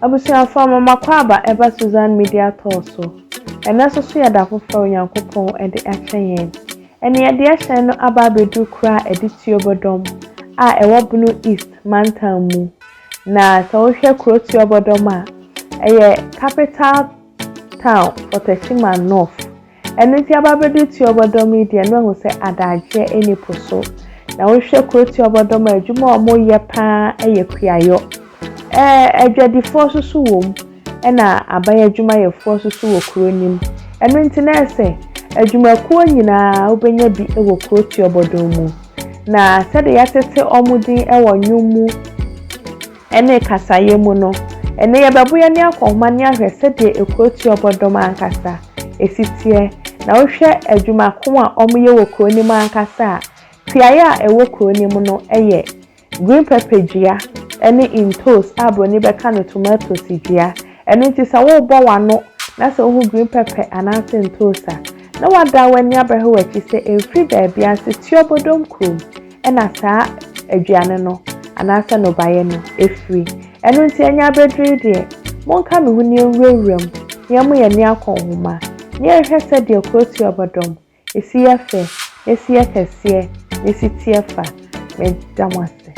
Abusuafo mama kwaba eba Susan Media Torso. Ena so ya da fofo Onyankopon e de achen. Ene ye de achen no aba bedu kra editio bodom a ewo Bunu East Mantam mu. Na so hwe krotio bodom a eye capital town for Teshima North. Ene ti aba bedu tio bodom de no hu se adaje eniposo. Na wo hwe krotio bodom adwuma omo ye pa eye kuayo. Adwadifo susu wom na aban adwumayefo susu wo kuro nim eno nti na ese adwumakuo nyina obenya bi wo kuro tiobodom mu na sede yatete omudin ewo nwumu ene kasaye mu no ene yebabuya ne akonma ne ahwe sede ekuro tiobodom ankasa esitie na wo hwe adwumako a omoye wo kuro nim ankasa kuaye a ewo kuro nim no eye green pepper dua ene intos abroni beka no tomatoes dua ene nti sa wo bo wano na sa wo green pepper anase intosa na wada wani abehe wachi se enfri baabi ase tiobodom krom ena saa aduane no anase no baye no efri ene nti anya bedri de monka me huni nwuram yemu ye ne akonhoma ne ehwe se de tiobodom esi yefe esi yekese esi tiefa me damase